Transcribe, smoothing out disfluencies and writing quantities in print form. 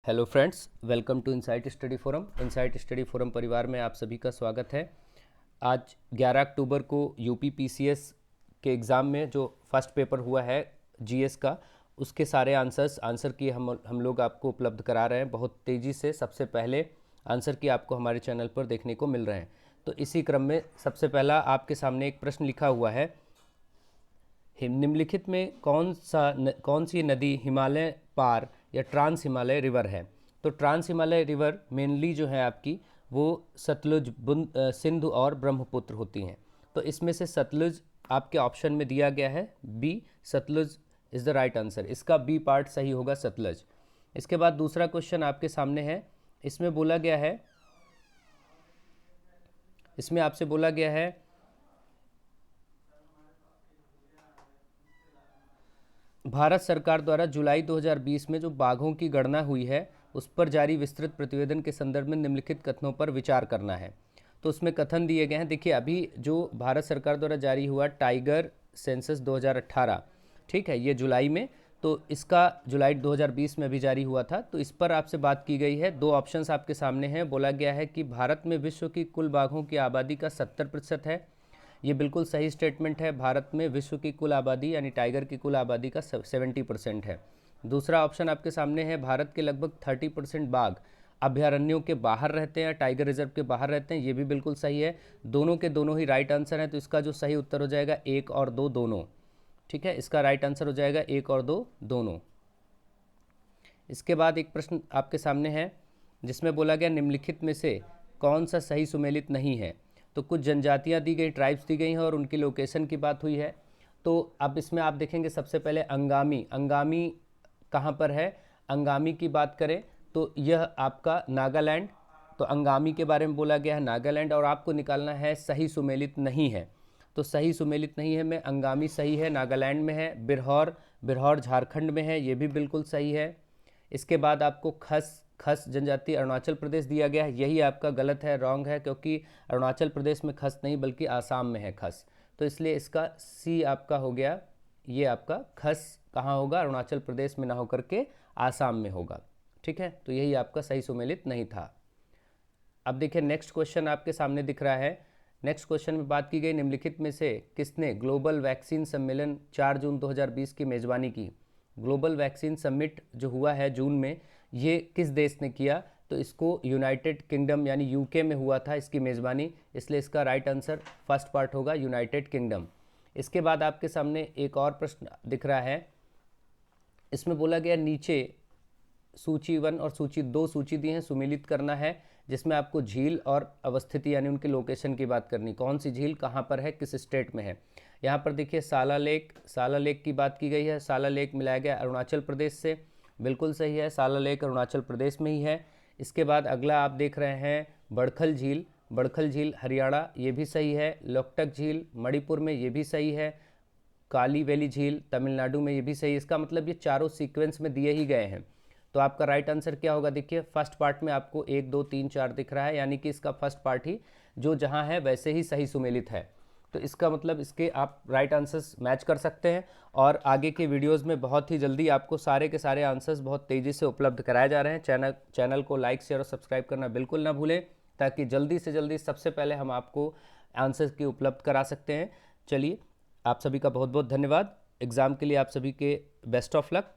Hello friends, welcome to Insight Study Forum. Insight Study Forum परिवार में आप सभी का स्वागत है। आज 11 अक्टूबर को यूपी पीसीएस के एग्ज़ाम में जो फर्स्ट पेपर हुआ है जीएस का, उसके सारे आंसर की हम लोग आपको उपलब्ध करा रहे हैं बहुत तेज़ी से। सबसे पहले आंसर की आपको हमारे चैनल पर देखने को मिल रहे हैं। तो इसी क्रम में सबसे पहला आपके सामने एक प्रश्न लिखा हुआ है, निम्नलिखित में कौन सी नदी हिमालय पार या ट्रांस हिमालय रिवर है। तो ट्रांस हिमालय रिवर मेनली जो है आपकी वो सतलुज, सिंधु और ब्रह्मपुत्र होती हैं। तो इसमें से सतलुज आपके ऑप्शन में दिया गया है B, Sutlej is the right answer. इसका बी पार्ट सही होगा, सतलज। इसके बाद दूसरा क्वेश्चन आपके सामने है। इसमें बोला गया है, इसमें आपसे बोला गया है भारत सरकार द्वारा जुलाई 2020 में जो बाघों की गणना हुई है उस पर जारी विस्तृत प्रतिवेदन के संदर्भ में निम्नलिखित कथनों पर विचार करना है। तो उसमें कथन दिए गए हैं। देखिए, अभी जो भारत सरकार द्वारा जारी हुआ टाइगर सेंसस 2018, ठीक है, ये जुलाई में, तो इसका जुलाई 2020 में भी जारी हुआ था। तो इस पर आपसे बात की गई है। दो ऑप्शंस आपके सामने हैं। बोला गया है कि भारत में विश्व की कुल बाघों की आबादी का 70% है। ये बिल्कुल सही स्टेटमेंट है। भारत में विश्व की कुल आबादी यानी टाइगर की कुल आबादी का 70% है। दूसरा ऑप्शन आपके सामने है, भारत के लगभग 30% बाघ अभयारण्यों के बाहर रहते हैं, टाइगर रिजर्व के बाहर रहते हैं। ये भी बिल्कुल सही है। दोनों के दोनों ही राइट आंसर हैं। तो इसका जो सही उत्तर हो जाएगा 1 और 2 दोनों, ठीक है। इसका राइट आंसर हो जाएगा 1 और 2 दोनों। इसके बाद एक प्रश्न आपके सामने है जिसमें बोला गया निम्नलिखित में से कौन सा सही सुमेलित नहीं है। तो कुछ जनजातियां दी गई, ट्राइब्स दी गई हैं और उनकी लोकेशन की बात हुई है। तो अब इसमें आप देखेंगे सबसे पहले अंगामी, अंगामी कहाँ पर है। अंगामी की बात करें तो यह आपका नागालैंड, तो अंगामी के बारे में बोला गया है नागालैंड, और आपको निकालना है सही सुमेलित नहीं है। तो सही सुमेलित नहीं है में अंगामी सही है, नागालैंड में है। बिरहौर, बिरहौर झारखंड में है, ये भी बिल्कुल सही है। इसके बाद आपको खस जनजाति अरुणाचल प्रदेश दिया गया है, यही आपका गलत है, रॉन्ग है, क्योंकि अरुणाचल प्रदेश में खस नहीं बल्कि आसाम में है खस। तो इसलिए इसका सी आपका हो गया, ये आपका खस कहाँ होगा, अरुणाचल प्रदेश में ना होकर के आसाम में होगा, ठीक है। तो यही आपका सही सुमेलित नहीं था। अब देखिए नेक्स्ट क्वेश्चन आपके सामने दिख रहा है। नेक्स्ट क्वेश्चन में बात की गई निम्नलिखित में से किसने ग्लोबल वैक्सीन सम्मेलन 4 जून 2020 की मेज़बानी की। ग्लोबल वैक्सीन समिट जो हुआ है जून में, ये किस देश ने किया। तो इसको यूनाइटेड किंगडम यानी यूके में हुआ था इसकी मेज़बानी, इसलिए इसका राइट आंसर फर्स्ट पार्ट होगा यूनाइटेड किंगडम। इसके बाद आपके सामने एक और प्रश्न दिख रहा है। इसमें बोला गया नीचे सूची 1 और सूची 2 सूची दी है, सुमेलित करना है, जिसमें आपको झील और अवस्थिति यानी उनके लोकेशन की बात करनी, कौन सी झील कहाँ पर है, किस स्टेट में है। यहाँ पर देखिए साला लेक, साला लेक की बात की गई है। साला लेक मिलाया गया अरुणाचल प्रदेश से, बिल्कुल सही है, साला लेक अरुणाचल प्रदेश में ही है। इसके बाद अगला आप देख रहे हैं बड़खल झील, बड़खल झील हरियाणा, ये भी सही है। लोकटक झील मणिपुर में, ये भी सही है। काली वैली झील तमिलनाडु में, ये भी सही है। इसका मतलब ये चारों सीक्वेंस में दिए ही गए हैं। तो आपका राइट आंसर क्या होगा, देखिए फर्स्ट पार्ट में आपको 1 2 3 4 दिख रहा है, यानी कि इसका फर्स्ट पार्ट ही जो जहां है वैसे ही सही सुमेलित है। तो इसका मतलब इसके आप राइट आंसर्स मैच कर सकते हैं। और आगे के वीडियोस में बहुत ही जल्दी आपको सारे के सारे आंसर्स बहुत तेज़ी से उपलब्ध कराए जा रहे हैं। चैनल को लाइक शेयर और सब्सक्राइब करना बिल्कुल ना भूलें, ताकि जल्दी से जल्दी सबसे पहले हम आपको आंसर्स की उपलब्ध करा सकते हैं। चलिए, आप सभी का बहुत बहुत धन्यवाद। एग्ज़ाम के लिए आप सभी के बेस्ट ऑफ लक।